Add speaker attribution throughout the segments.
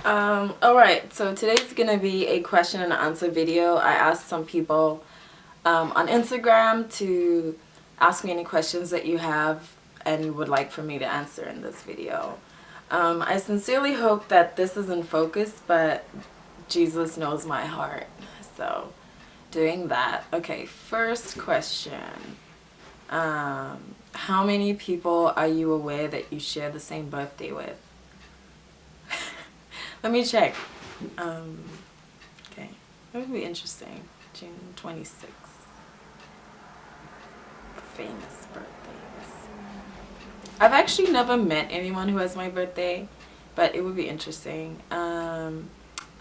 Speaker 1: Alright, so today's gonna be a question and answer video. I asked some people on Instagram to ask me any questions that you have and would like for me to answer in this video. I sincerely hope that this is in focus, but Jesus knows my heart. So, doing that. Okay, first question. How many people are you aware that you share the same birthday with? Let me check. Okay, that would be interesting. June 26th. Famous birthdays. I've actually never met anyone who has my birthday, but it would be interesting. Oh,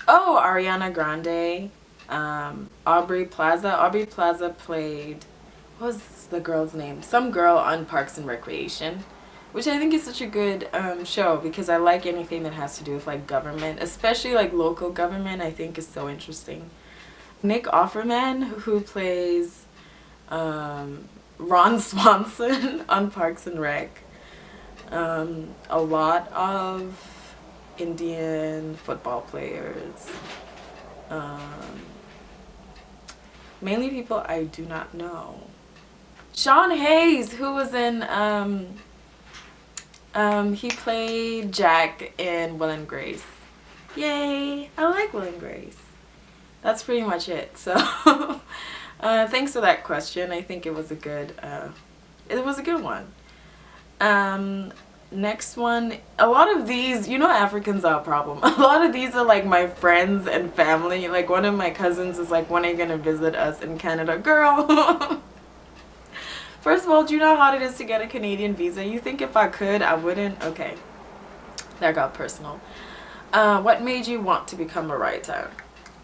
Speaker 1: Ariana Grande, Aubrey Plaza. Aubrey Plaza played, what was the girl's name? Some girl on Parks and Recreation, which I think is such a good show because I like anything that has to do with like government, especially like local government. I think is so interesting. Nick Offerman, who plays Ron Swanson on Parks and Rec. A lot of Indian football players. Mainly people I do not know. Sean Hayes, who was in he played Jack in Will and Grace. Yay! I like Will and Grace. That's pretty much it. So thanks for that question. I think it was a good one. Next one, a lot of these, you know, Africans are a problem. A lot of these are like my friends and family. Like one of my cousins is like, when are you gonna visit us in Canada? Girl! First of all, do you know how hard it is to get a Canadian visa? You think if I could, I wouldn't? Okay, that got personal. What made you want to become a writer?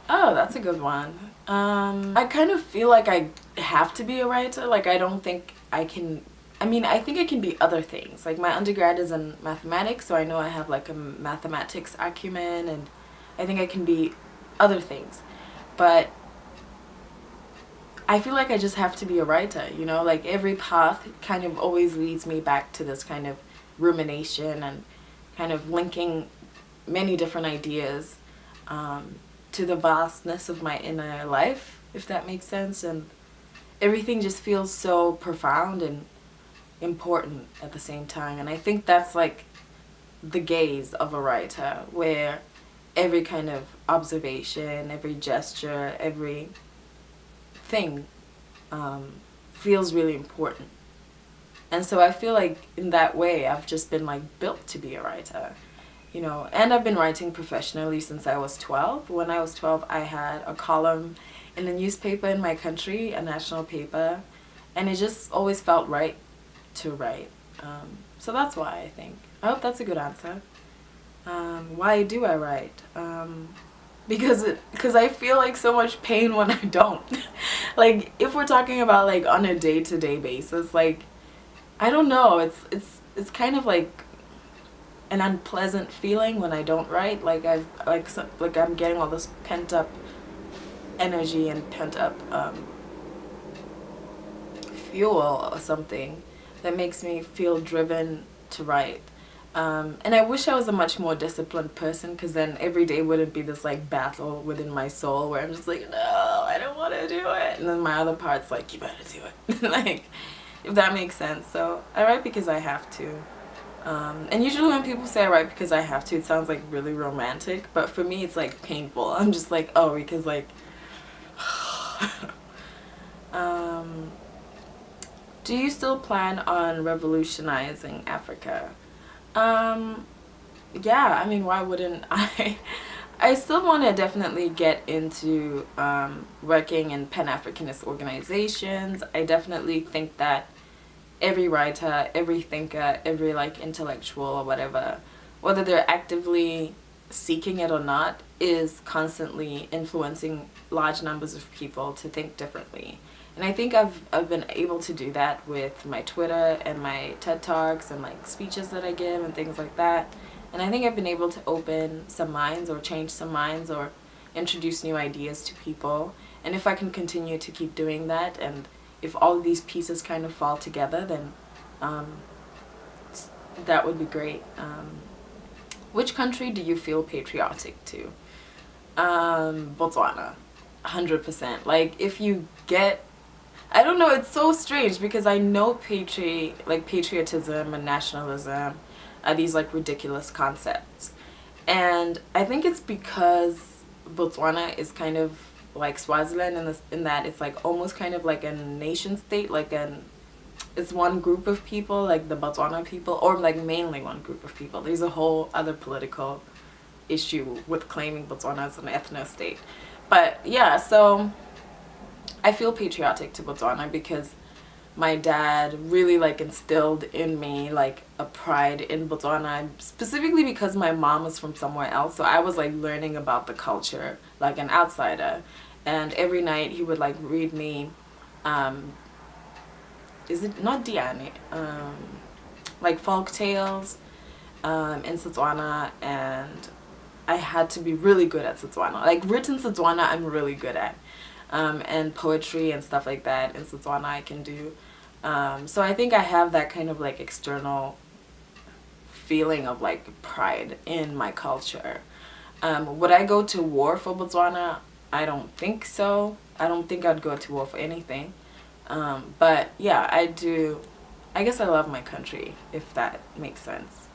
Speaker 1: Oh, that's a good one. I kind of feel like I have to be a writer. Like I don't think I can, I mean, I think I can be other things. Like my undergrad is in mathematics, so I know I have like a mathematics acumen, and I think I can be other things. But I feel like I just have to be a writer, you know, like every path kind of always leads me back to this kind of rumination and kind of linking many different ideas to the vastness of my inner life, if that makes sense. And everything just feels so profound and important at the same time. And I think that's like the gaze of a writer, where every kind of observation, every gesture, every thing feels really important. And so I feel like in that way I've just been like built to be a writer, you know. And I've been writing professionally since I was 12. When I was 12, I had a column in a newspaper in my country, a national paper, and it just always felt right to write. So that's why I think. I hope that's a good answer. Why do I write? Because I feel like so much pain when I don't. Like if we're talking about like on a day-to-day basis, like I don't know, it's kind of like an unpleasant feeling when I don't write. Like I'm getting all this pent up energy and pent up fuel or something that makes me feel driven to write. And I wish I was a much more disciplined person, because then every day wouldn't be this like battle within my soul where I'm just like, no, I don't want to do it, and then my other part's like, you better do it. Like, if that makes sense. So I write because I have to. And usually when people say I write because I have to, it sounds like really romantic, but for me it's like painful. I'm just like, oh, because like do you still plan on revolutionizing Africa? Yeah, I mean, why wouldn't I? I still want to definitely get into working in Pan-Africanist organizations. I definitely think that every writer, every thinker, every like intellectual or whatever, whether they're actively seeking it or not, is constantly influencing large numbers of people to think differently. And I think I've been able to do that with my Twitter and my TED Talks and like speeches that I give and things like that. And I think I've been able to open some minds or change some minds or introduce new ideas to people. And if I can continue to keep doing that, and if all of these pieces kind of fall together, then that would be great. Which country do you feel patriotic to? Botswana. 100%. Like, if you get, I don't know, it's so strange because I know patriotism and nationalism are these like ridiculous concepts. And I think it's because Botswana is kind of like Swaziland in that it's like almost kind of like a nation state, like it's one group of people, like the Botswana people, or like mainly one group of people. There's a whole other political issue with claiming Botswana as an ethno state. But yeah, so I feel patriotic to Botswana because my dad really like instilled in me like a pride in Botswana, specifically because my mom is from somewhere else, so I was like learning about the culture like an outsider. And every night he would like read me is it not Diane, like folk tales in Setswana, and I had to be really good at Setswana. Like written Setswana I'm really good at, and poetry and stuff like that in Setswana I can do. So I think I have that kind of like external feeling of like pride in my culture. Would I go to war for Botswana? I don't think so. I don't think I'd go to war for anything. But yeah, I do. I guess I love my country, if that makes sense.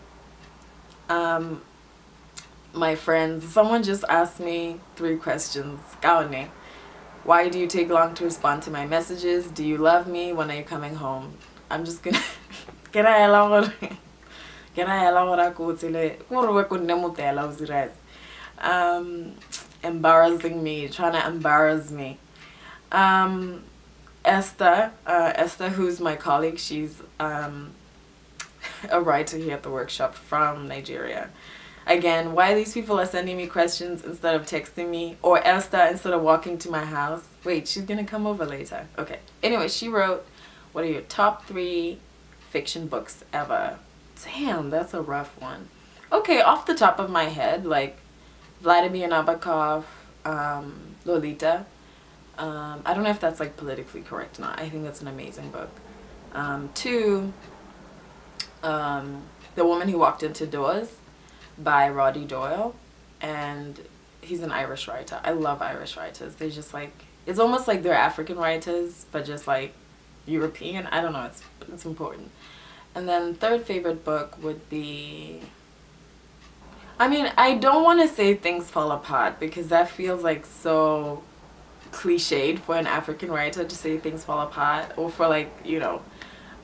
Speaker 1: My friends, someone just asked me 3 questions. Kaone, why do you take long to respond to my messages? Do you love me? When are you coming home? I'm just gonna can I allow embarrassing me, trying to embarrass me. Esther, who's my colleague, she's a writer here at the workshop from Nigeria. Again, why these people are sending me questions instead of texting me, or Esther instead of walking to my house. Wait, she's gonna come over later. Okay. Anyway, she wrote, what are your top 3 fiction books ever? Damn, that's a rough one. Okay, off the top of my head, like Vladimir Nabokov, Lolita. I don't know if that's like politically correct or not. I think that's an amazing book. 2, The Woman Who Walked Into Doors by Roddy Doyle, and he's an Irish writer. I love Irish writers. They're just like, it's almost like they're African writers, but just like European. I don't know, it's important. And then 3rd favorite book would be, I mean, I don't want to say Things Fall Apart because that feels like so cliched for an African writer to say Things Fall Apart, or for like, you know,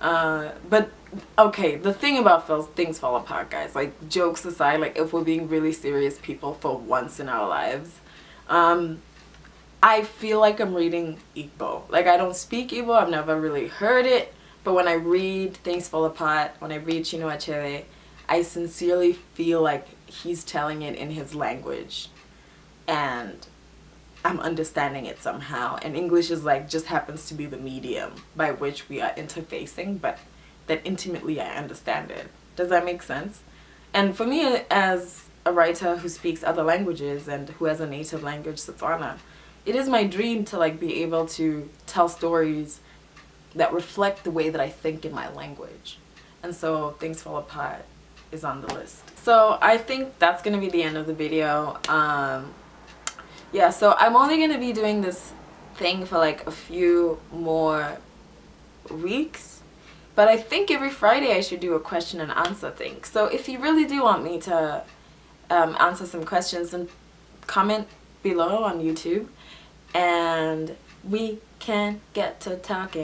Speaker 1: but okay, the thing about Things Fall Apart, guys, like jokes aside, like if we're being really serious people for once in our lives, I feel like I'm reading Igbo. Like I don't speak Igbo, I've never really heard it, but when I read Things Fall Apart, when I read Chinua Achebe, I sincerely feel like he's telling it in his language and I'm understanding it somehow, and English is like just happens to be the medium by which we are interfacing, but that intimately I understand it. Does that make sense? And for me, as a writer who speaks other languages and who has a native language, Setswana, it is my dream to like be able to tell stories that reflect the way that I think in my language. And so Things Fall Apart is on the list. So I think that's gonna be the end of the video. Yeah, so I'm only gonna be doing this thing for like a few more weeks, but I think every Friday I should do a question and answer thing. So if you really do want me to answer some questions, then comment below on YouTube and we can get to talking.